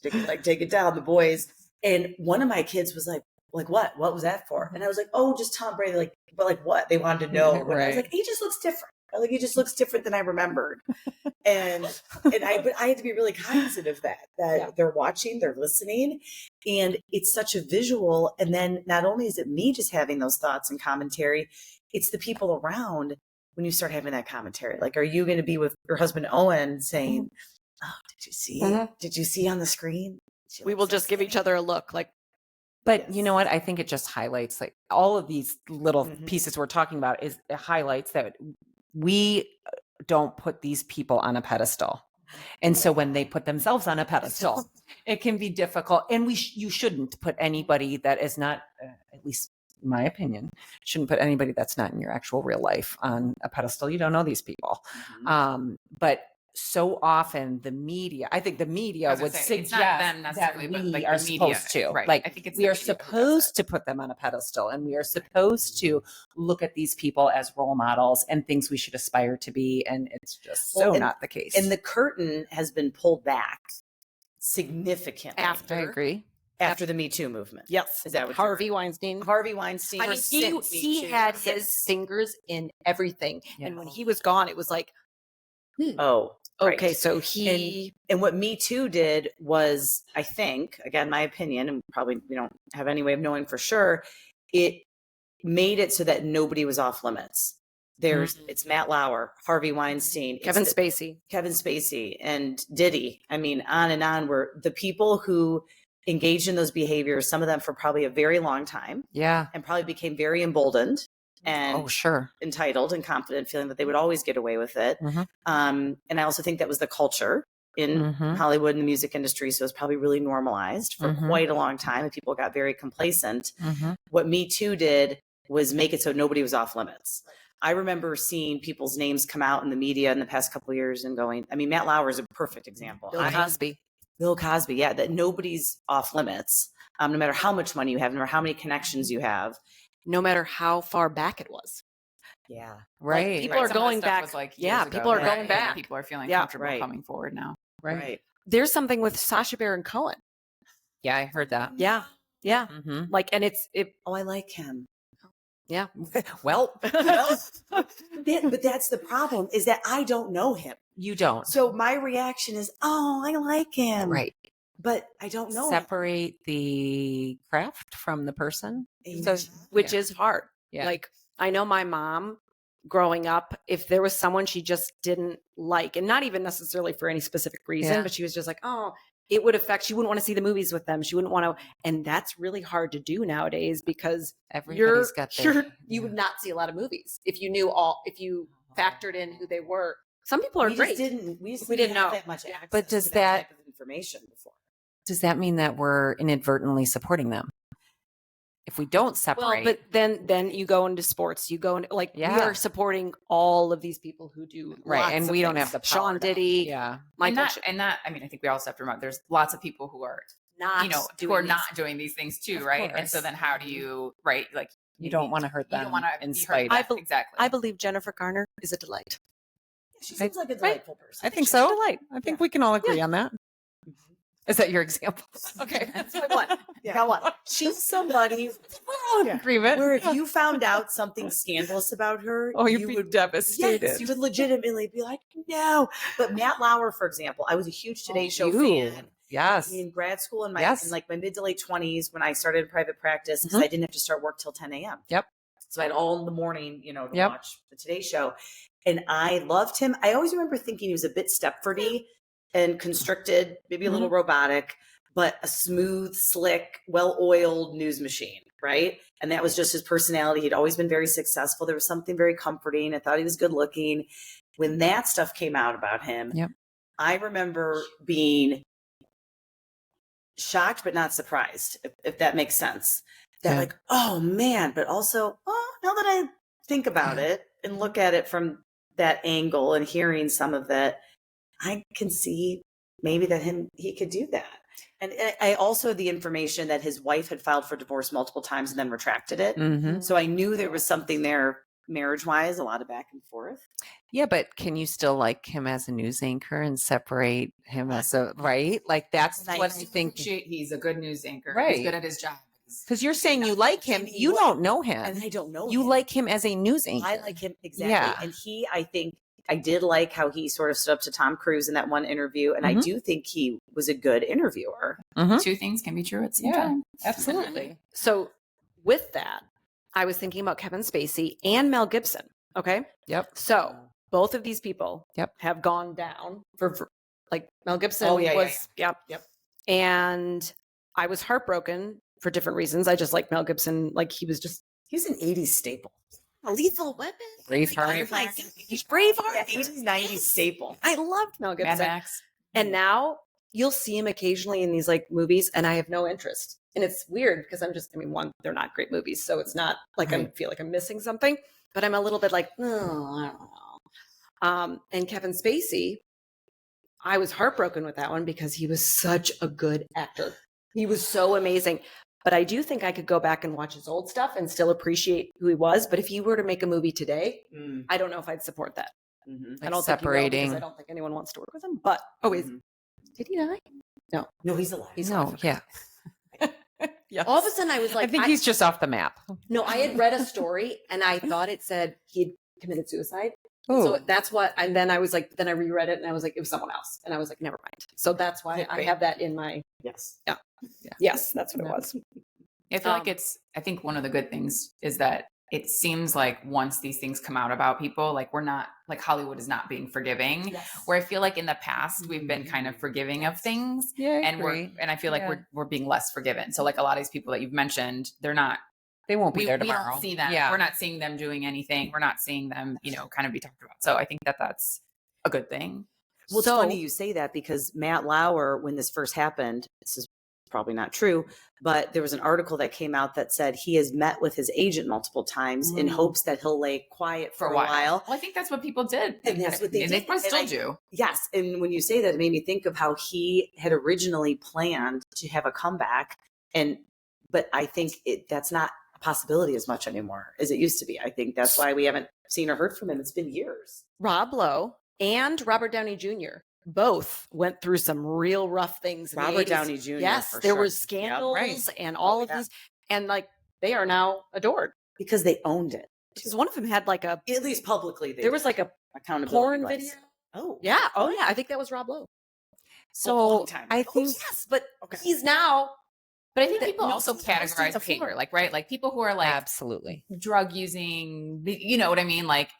Speaker 4: take it down, the boys. And one of my kids was like, what? What was that for? And I was like, oh, just Tom Brady. But like what? They wanted to know. And I was like, he just looks different. He just looks different than I remembered. And I had to be really cognizant of that they're watching, they're listening, and it's such a visual. And then not only is it me just having those thoughts and commentary, it's the people around when you start having that commentary. Like, are you going to be with your husband Owen saying, "Oh, did you see? Did you see on the screen?"
Speaker 3: We will just give each other a look like.
Speaker 2: But you know what? I think it just highlights like all of these little pieces we're talking about it highlights that we don't put these people on a pedestal. And so when they put themselves on a pedestal, it can be difficult. And you shouldn't put anybody that is not, at least my opinion, shouldn't put anybody that's not in your actual real life on a pedestal. You don't know these people. But so often I think the media would suggest that we are supposed to.
Speaker 1: Right.
Speaker 2: Like,
Speaker 1: I think it's
Speaker 2: we are supposed to put them on a pedestal, and we are supposed to look at these people as role models and things we should aspire to be. And it's just not the case.
Speaker 4: And the curtain has been pulled back significantly.
Speaker 2: I agree.
Speaker 4: After the Me Too movement.
Speaker 3: Yes.
Speaker 4: Is that what
Speaker 3: Harvey Weinstein?
Speaker 4: Harvey Weinstein.
Speaker 3: I mean, he had his fingers in everything. Yeah. And when he was gone, it was like,
Speaker 4: oh,
Speaker 3: okay.
Speaker 4: Right.
Speaker 3: So
Speaker 4: and what Me Too did was, I think, again, my opinion, and probably we don't have any way of knowing for sure, it made it so that nobody was off limits. It's Matt Lauer, Harvey Weinstein,
Speaker 3: Kevin Spacey,
Speaker 4: and Diddy. I mean, on and on, were the people who engaged in those behaviors, some of them for probably a very long time.
Speaker 2: Yeah.
Speaker 4: And probably became very emboldened and entitled and confident, feeling that they would always get away with it. And I also think that was the culture in Hollywood and the music industry. So it was probably really normalized for quite a long time, and people got very complacent. What Me Too did was make it so nobody was off limits. I remember seeing people's names come out in the media in the past couple of years and going, I mean, Matt Lauer is a perfect example. Bill Cosby, yeah, that nobody's off limits, no matter how much money you have, no matter how many connections you have.
Speaker 3: No matter how far back it was.
Speaker 4: Yeah.
Speaker 2: Right.
Speaker 3: Like, people are going back. People are going back.
Speaker 1: People are feeling comfortable coming forward now.
Speaker 2: Right.
Speaker 3: There's something with Sacha Baron Cohen.
Speaker 2: Yeah, I heard that.
Speaker 3: Yeah. Yeah. Like, and
Speaker 4: I like him.
Speaker 3: Yeah.
Speaker 2: Well,
Speaker 4: but that's the problem, is that I don't know him.
Speaker 2: You don't.
Speaker 4: So my reaction is, I like him.
Speaker 2: Right.
Speaker 4: But I don't know.
Speaker 2: Separate the craft from the person.
Speaker 3: So, which is hard.
Speaker 2: Yeah.
Speaker 3: Like, I know my mom growing up, if there was someone she just didn't like, and not even necessarily for any specific reason, but she was just like, it would affect, she wouldn't want to see the movies with them. She wouldn't want to, and that's really hard to do nowadays because
Speaker 2: everybody's
Speaker 3: you would not see a lot of movies if you factored in who they were. Some people are great.
Speaker 4: We didn't know that much access
Speaker 2: but does
Speaker 4: to that type of information before.
Speaker 2: Does that mean that we're inadvertently supporting them? If we don't separate.
Speaker 3: Well, but then you go into sports, you go into we are supporting all of these people who do
Speaker 2: and we don't have the power.
Speaker 3: Sean Diddy,
Speaker 1: Michael, and that I mean, I think we also have to remember there's lots of people who are not doing these things too, right? And so then how do you like
Speaker 2: you don't want to hurt them?
Speaker 1: You don't want to
Speaker 2: in spite.
Speaker 1: Exactly.
Speaker 3: I believe Jennifer Garner is a delight.
Speaker 4: She seems like a delightful person.
Speaker 2: I think so. I think we can all agree on that. Is that your example? Okay.
Speaker 4: That's what I want. Got one. She's somebody
Speaker 2: agreement.
Speaker 4: Where if you found out something scandalous about her,
Speaker 2: you would be devastated.
Speaker 4: Yes, you would legitimately be like, no. But Matt Lauer, for example, I was a huge Today Show fan.
Speaker 2: Yes.
Speaker 4: In grad school and in like my mid to late 20s when I started private practice because I didn't have to start work till 10 a.m.
Speaker 2: Yep.
Speaker 4: So I had all in the morning, to watch the Today Show. And I loved him. I always remember thinking he was a bit Stepfordy and constricted, maybe a little robotic, but a smooth, slick, well-oiled news machine, right? And that was just his personality. He'd always been very successful. There was something very comforting. I thought he was good looking. When that stuff came out about him, I remember being shocked but not surprised, if that makes sense. That like, oh man, but also, now that I think about it and look at it from that angle and hearing some of it, I can see maybe that he could do that. And I also had the information that his wife had filed for divorce multiple times and then retracted it. So I knew there was something there marriage-wise, a lot of back and forth.
Speaker 2: Yeah, but can you still like him as a news anchor and separate him as right? Like that's what I think.
Speaker 1: He's a good news anchor.
Speaker 2: Right.
Speaker 1: He's good at his job.
Speaker 2: Because you're saying you like him. You don't know him.
Speaker 4: And I don't know
Speaker 2: you
Speaker 4: him.
Speaker 2: Like him as a news anchor.
Speaker 4: I like him, exactly. And I think I did like how he sort of stood up to Tom Cruise in that one interview. And I do think he was a good interviewer.
Speaker 1: Two things can be true at the same time.
Speaker 2: Absolutely.
Speaker 3: So with that, I was thinking about Kevin Spacey and Mel Gibson. Okay.
Speaker 2: Yep.
Speaker 3: So both of these people have gone down for like Mel Gibson was. Yep. And I was heartbroken for different reasons. I just like Mel Gibson. Like he's
Speaker 4: an 80s staple.
Speaker 3: A Lethal Weapon.
Speaker 2: Braveheart.
Speaker 3: He's Braveheart.
Speaker 4: Yeah, 80s, 90s staple.
Speaker 3: I loved Mel Gibson.
Speaker 1: Mad Max.
Speaker 3: And now you'll see him occasionally in these like movies and I have no interest And it's weird because one, they're not great movies. So it's not like I feel like I'm missing something, but I'm a little bit like, oh, I don't know. And Kevin Spacey, I was heartbroken with that one because he was such a good actor. He was so amazing. But I do think I could go back and watch his old stuff and still appreciate who he was. But if he were to make a movie today, I don't know if I'd support that. I don't think he will because I don't think anyone wants to work with him. But did he die?
Speaker 4: No, he's alive.
Speaker 3: He's alive.
Speaker 2: Yeah.
Speaker 3: Yes. All of a sudden I was like,
Speaker 2: I think he's just off the map.
Speaker 3: No, I had read a story and I thought it said he'd committed suicide. So that's what, and then I was like, then I reread it and I was like, it was someone else. And I was like, never mind. So that's why I have that in my,
Speaker 4: yes.
Speaker 3: Yeah. Yes, that's what it was.
Speaker 1: I feel like I think one of the good things is that it seems like once these things come out about people, like we're not, like Hollywood is not being forgiving. Yes. Where I feel like in the past we've been kind of forgiving of things.
Speaker 2: Yeah,
Speaker 1: and I feel like we're being less forgiven. So like a lot of these people that you've mentioned, they won't be there tomorrow. We don't see them. Yeah. We're not seeing them doing anything. We're not seeing them, kind of be talked about. So I think that that's a good thing.
Speaker 4: Well, it's funny you say that because Matt Lauer, when this first happened, this is probably not true, but there was an article that came out that said he has met with his agent multiple times in hopes that he'll lay quiet for a while.
Speaker 1: Well, I think that's what people did.
Speaker 4: And that's what they did.
Speaker 1: They probably still do.
Speaker 4: Yes. And when you say that, it made me think of how he had originally planned to have a comeback. But I think that's not a possibility as much anymore as it used to be. I think that's why we haven't seen or heard from him. It's been years.
Speaker 3: Rob Lowe and Robert Downey Jr. both went through some real rough things.
Speaker 4: Robert Downey Jr.
Speaker 3: Yes, there were scandals and all of these, and like they are now adored
Speaker 4: because they owned it.
Speaker 3: Because one of them had like at
Speaker 4: least publicly,
Speaker 3: there was like a porn video.
Speaker 4: Oh
Speaker 3: yeah, I think that was Rob Lowe.
Speaker 2: So I think
Speaker 3: yes, but he's now.
Speaker 1: But I think people also categorize behavior, like, right? Like people who are like
Speaker 2: absolutely
Speaker 1: drug using, you know what I mean? Like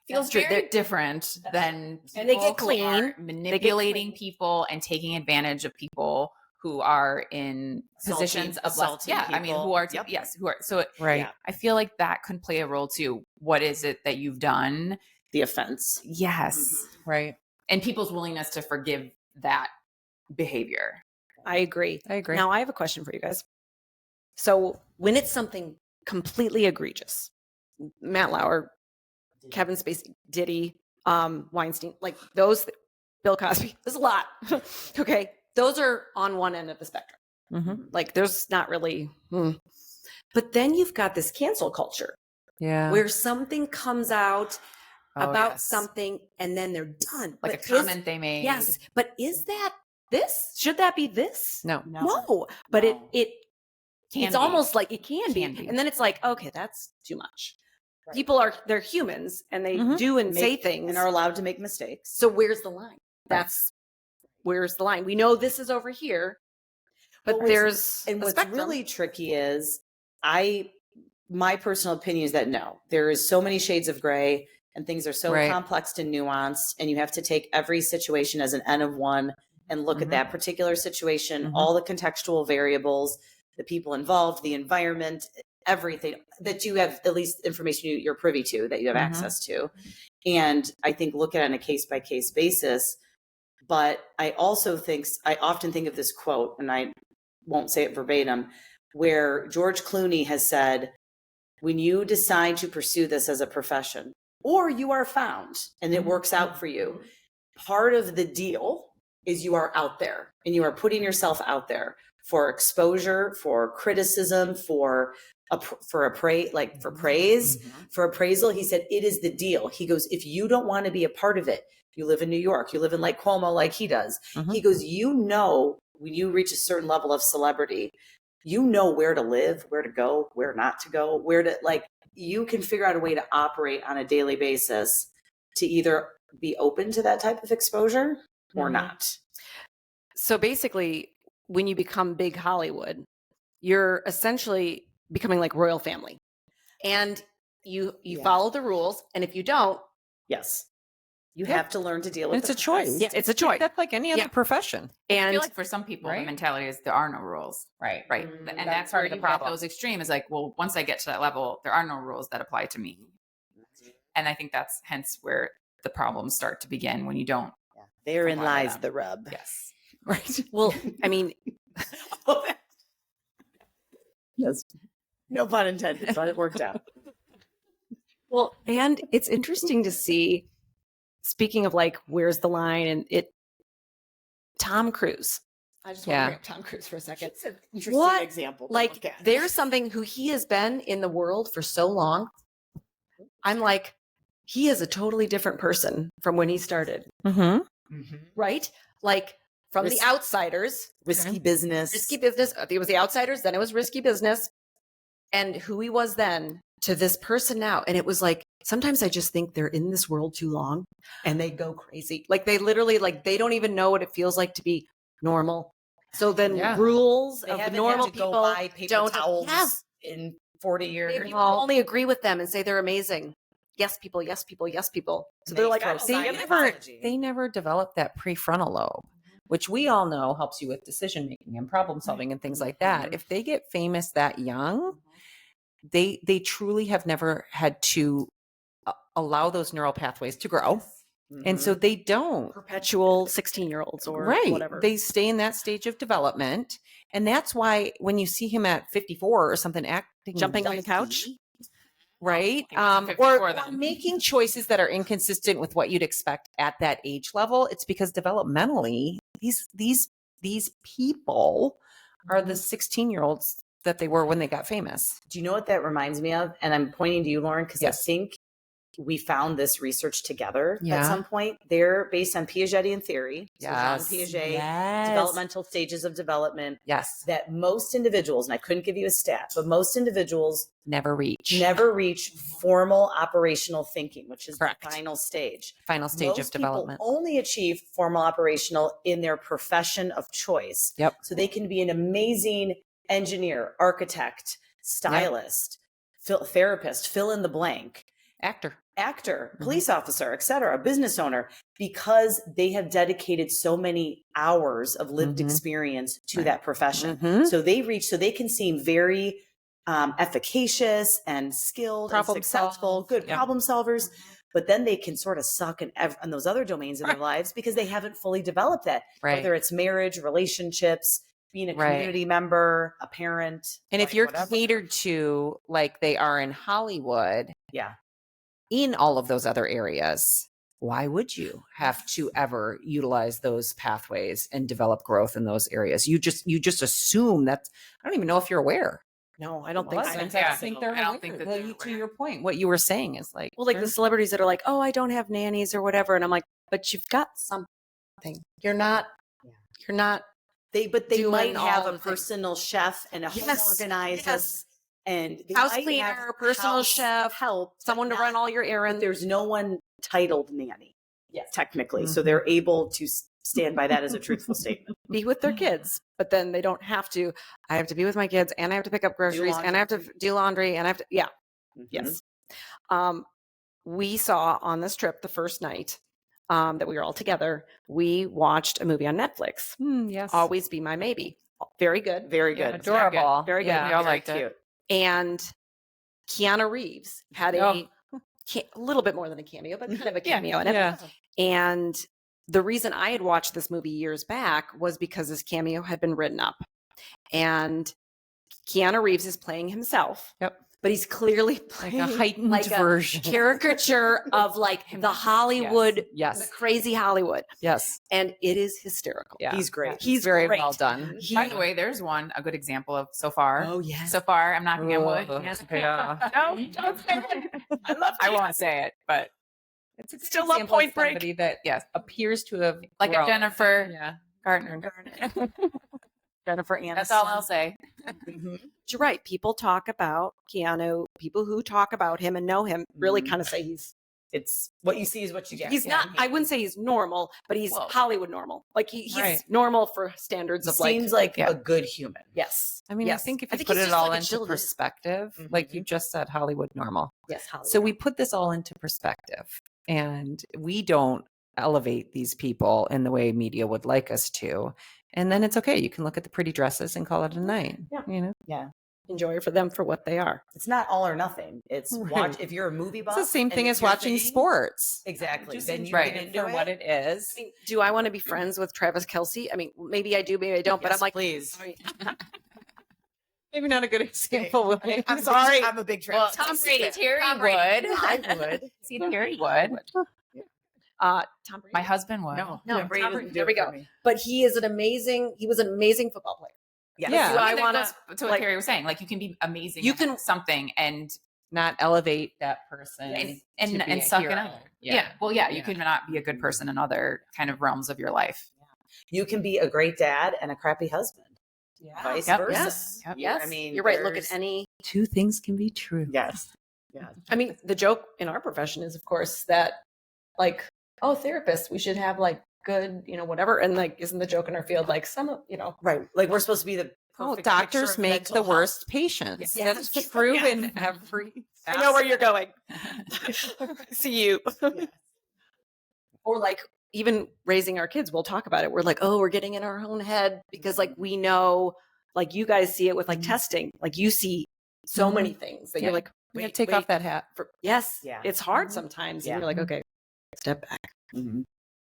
Speaker 1: feels very different than
Speaker 3: and they get clean,
Speaker 1: manipulating people and taking advantage of people who are in positions of less. Yeah, people. I mean, who are who are so
Speaker 2: right.
Speaker 1: I feel like that could play a role too. What is it that you've done?
Speaker 4: The offense.
Speaker 1: Yes,
Speaker 2: right.
Speaker 1: And people's willingness to forgive that behavior.
Speaker 3: I agree. Now I have a question for you guys. So when it's something completely egregious, Matt Lauer, Kevin Spacey, Diddy, Weinstein, like those, Bill Cosby, there's a lot. Okay. Those are on one end of the spectrum. Like there's not really, but then you've got this cancel culture where something comes out about something and then they're done.
Speaker 1: Like a comment they made.
Speaker 3: Yes. But is that this? Should that be this?
Speaker 2: No.
Speaker 3: But it's almost like it can be. And then it's like, okay, that's too much. Right. People they're humans and they do and say things
Speaker 4: and are allowed to make mistakes.
Speaker 3: So where's the line? Where's the line? We know this is over here, but there's
Speaker 4: what's really tricky is my personal opinion is that there is so many shades of gray and things are so complex and nuanced, and you have to take every situation as an N of one and look at that particular situation, all the contextual variables, the people involved, the environment, everything that you have, at least information you're privy to, that you have access to. And I think look at it on a case by case basis. But I often think of this quote, and I won't say it verbatim, where George Clooney has said, when you decide to pursue this as a profession, or you are found and it works out for you, part of the deal is you are out there and you are putting yourself out there for exposure, for criticism, for praise, for appraisal. He said, it is the deal. He goes, if you don't want to be a part of it, you live in New York, you live in Lake Como like he does. He goes, when you reach a certain level of celebrity, you know where to live, where to go, where not to go, you can figure out a way to operate on a daily basis to either be open to that type of exposure or not.
Speaker 3: So basically, when you become big Hollywood, you're essentially becoming like royal family, and you follow the rules. And if you don't, you have to learn to deal with it.
Speaker 2: It's a choice.
Speaker 3: Yeah, it's a choice.
Speaker 2: That's like any other profession.
Speaker 1: And I feel like for some people, the mentality is there are no rules. Right. And that's part of the problem. Those extreme is like, well, once I get to that level, there are no rules that apply to me. And I think that's hence where the problems start to begin when you don't.
Speaker 4: Therein lies the rub.
Speaker 1: Yes.
Speaker 3: Right. Well, I mean,
Speaker 4: Yes. No pun intended, but it worked out.
Speaker 3: Well, and it's interesting to see, speaking of like, where's the line? And Tom Cruise. I just want to bring up Tom Cruise for a second.
Speaker 4: It's an interesting example.
Speaker 3: Like, there's something who he has been in the world for so long. I'm like, he is a totally different person from when he started. Right? Like, from the outsiders.
Speaker 4: Risky business.
Speaker 3: It was the outsiders, then it was risky business. And who he was then to this person now. And it was like, sometimes I just think they're in this world too long and they go crazy. Like they literally, like, they don't even know what it feels like to be normal. So then rules
Speaker 4: they
Speaker 3: of normal people
Speaker 4: go buy paper
Speaker 3: don't
Speaker 4: towels in 40 years.
Speaker 3: People only agree with them and say they're amazing. Yes, people, yes, people, yes, people. So they're like,
Speaker 2: they never developed that prefrontal lobe, which we all know helps you with decision making and problem solving and things like that. If they get famous that young, they truly have never had to allow those neural pathways to grow. And so they don't.
Speaker 3: Perpetual 16-year-olds or whatever.
Speaker 2: They stay in that stage of development. And that's why when you see him at 54 or something acting,
Speaker 3: jumping on the couch,
Speaker 2: right? Or making choices that are inconsistent with what you'd expect at that age level, it's because developmentally, these people are the 16-year-olds that they were when they got famous.
Speaker 4: Do you know what that reminds me of? And I'm pointing to you, Lauren, because I think we found this research together at some point. They're based on Piagetian theory. So Jean Piaget, developmental stages of development.
Speaker 2: Yes.
Speaker 4: That most individuals, and I couldn't give you a stat, but most individuals
Speaker 2: never reach
Speaker 4: formal operational thinking, which is
Speaker 2: Correct.
Speaker 4: the final stage.
Speaker 2: Final stage
Speaker 4: most
Speaker 2: of development.
Speaker 4: People only achieve formal operational in their profession of choice.
Speaker 2: Yep.
Speaker 4: So they can be an amazing engineer, architect, stylist, therapist, fill in the blank. Actor, police officer, etc., business owner, because they have dedicated so many hours of lived experience to that profession. So they can seem very efficacious and skilled and successful, good problem solvers, but then they can sort of suck in those other domains of their lives because they haven't fully developed that, whether it's marriage, relationships, being a community member, a parent.
Speaker 2: And if you're catered to like they are in Hollywood, in all of those other areas, why would you have to ever utilize those pathways and develop growth in those areas? You just assume that. I don't even know if you're aware.
Speaker 3: No, I don't think so.
Speaker 2: I think they're aware. To your point, what you were saying is like,
Speaker 3: well, like the celebrities that are like, oh, I don't have nannies or whatever. And I'm like, but you've got something. You're not.
Speaker 4: They might have a personal chef and a home organizer. And
Speaker 3: house cleaner, personal chef, someone to run all your errands.
Speaker 4: There's no one titled nanny, technically. So they're able to stand by that as a truthful statement.
Speaker 3: Be with their kids, but then they don't have to. I have to be with my kids, and I have to pick up groceries, and I have to do laundry, and I have to. Yes. We saw on this trip the first night that we were all together. We watched a movie on Netflix.
Speaker 2: Yes,
Speaker 3: Always Be My Maybe. Very good.
Speaker 4: Very good.
Speaker 2: Adorable.
Speaker 3: Very good.
Speaker 2: We all liked it.
Speaker 3: And Keanu Reeves had a little bit more than a cameo, but kind of a cameo in it.
Speaker 2: Yeah.
Speaker 3: And the reason I had watched this movie years back was because his cameo had been written up. And Keanu Reeves is playing himself. But he's clearly playing
Speaker 2: like a heightened version,
Speaker 3: caricature of like the Hollywood,
Speaker 2: the
Speaker 3: crazy Hollywood.
Speaker 2: Yes.
Speaker 3: And it is hysterical.
Speaker 2: Yeah.
Speaker 4: He's great.
Speaker 3: He's
Speaker 2: very
Speaker 3: great.
Speaker 2: well done.
Speaker 1: By the way, there's a good example of so far.
Speaker 4: Oh, yes.
Speaker 1: So far, I'm knocking on wood.
Speaker 2: Yes.
Speaker 1: No, don't say it. I won't say it, but
Speaker 2: it's
Speaker 3: still a Point Break.
Speaker 2: Somebody that appears to have
Speaker 1: like
Speaker 2: grown.
Speaker 1: a Jennifer Gardner.
Speaker 4: Jennifer Aniston.
Speaker 1: That's all I'll say.
Speaker 3: You're right. People talk about Keanu. People who talk about him and know him really kind of say
Speaker 4: it's what you see is what you get.
Speaker 3: He's not. I wouldn't say he's normal, but he's Hollywood normal. Like he's normal for standards of
Speaker 4: seems like a good human.
Speaker 3: Yes.
Speaker 2: I mean, I think if you put it all into perspective, like you just said, Hollywood normal.
Speaker 3: Yes. Hollywood.
Speaker 2: So we put this all into perspective, and we don't elevate these people in the way media would like us to. And then it's okay. You can look at the pretty dresses and call it a night.
Speaker 4: Yeah.
Speaker 3: Enjoy for them for what they are.
Speaker 4: It's not all or nothing. It's watch if you're a movie buff.
Speaker 2: It's the same thing as watching sports.
Speaker 4: Exactly.
Speaker 2: Then you get into what it is.
Speaker 3: I mean, do I want to be friends with Travis Kelce? I mean, maybe I do, maybe I don't. But I'm like,
Speaker 4: please.
Speaker 2: Maybe not a good example.
Speaker 4: I'm sorry. I'm a big Travis.
Speaker 1: Well, Tom Brady. Terry would.
Speaker 4: I would.
Speaker 1: See, Terry would.
Speaker 3: Tom Brady.
Speaker 1: My husband would.
Speaker 3: No,
Speaker 4: Brady
Speaker 3: Tom
Speaker 4: doesn't
Speaker 3: Brady.
Speaker 4: do
Speaker 3: There
Speaker 4: it
Speaker 3: we
Speaker 4: for
Speaker 3: go.
Speaker 4: me.
Speaker 3: But he was an amazing football player.
Speaker 4: Yes.
Speaker 2: Yeah.
Speaker 3: Do
Speaker 1: I
Speaker 3: I
Speaker 1: want
Speaker 3: want
Speaker 1: to what
Speaker 3: like,
Speaker 1: Terry was saying. Like you can be amazing.
Speaker 3: You
Speaker 1: at
Speaker 3: can-
Speaker 1: something and
Speaker 2: Not elevate that person
Speaker 1: and suck it up. Yeah. Well, yeah, you
Speaker 2: Yeah.
Speaker 1: can not be a good person in other kind of realms of your life.
Speaker 4: You can be a great dad and a crappy husband.
Speaker 3: Yeah.
Speaker 4: Vice
Speaker 1: Yep.
Speaker 4: versa.
Speaker 3: Yes.
Speaker 1: Yep.
Speaker 3: Yes.
Speaker 4: I mean,
Speaker 3: you're right. Look at
Speaker 4: there's-
Speaker 3: any.
Speaker 2: Two things can be true.
Speaker 4: Yes. Yeah.
Speaker 3: I mean, the joke in our profession is, of course, that like, oh, therapists, we should have like good, whatever. And like, isn't the joke in our field like
Speaker 4: Right. Like we're supposed to be the
Speaker 2: Oh,
Speaker 4: perfect
Speaker 2: doctors
Speaker 4: picture of
Speaker 2: make
Speaker 4: mental
Speaker 2: the
Speaker 4: health.
Speaker 2: worst patients.
Speaker 3: Yeah.
Speaker 2: That's
Speaker 3: Yes.
Speaker 2: true
Speaker 3: Yes.
Speaker 2: in every.
Speaker 3: I know where you're going. See you.
Speaker 4: Yes.
Speaker 3: Or like even raising our kids, we'll talk about it. We're like, oh, we're getting in our own head because like we know, like you guys see it with like testing, like you see so many things that you're like,
Speaker 2: We
Speaker 3: wait,
Speaker 2: have to take off that hat.
Speaker 3: yes,
Speaker 4: Yeah.
Speaker 3: it's hard sometimes.
Speaker 4: Yeah.
Speaker 3: And you're like, okay, step back.
Speaker 4: Mhm.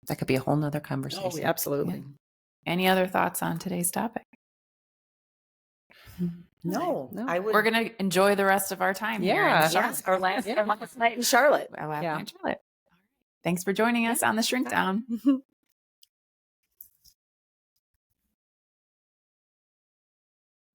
Speaker 2: That could be a whole nother conversation.
Speaker 3: Oh, absolutely.
Speaker 1: Any other thoughts on today's topic?
Speaker 4: No,
Speaker 2: No.
Speaker 4: I would.
Speaker 1: We're gonna enjoy the rest of our time here.
Speaker 2: Yeah.
Speaker 1: in Charlotte.
Speaker 4: Yes, our last night in Charlotte.
Speaker 1: Our last
Speaker 2: Yeah.
Speaker 1: night in Charlotte. Thanks for joining us on the Shrink Down.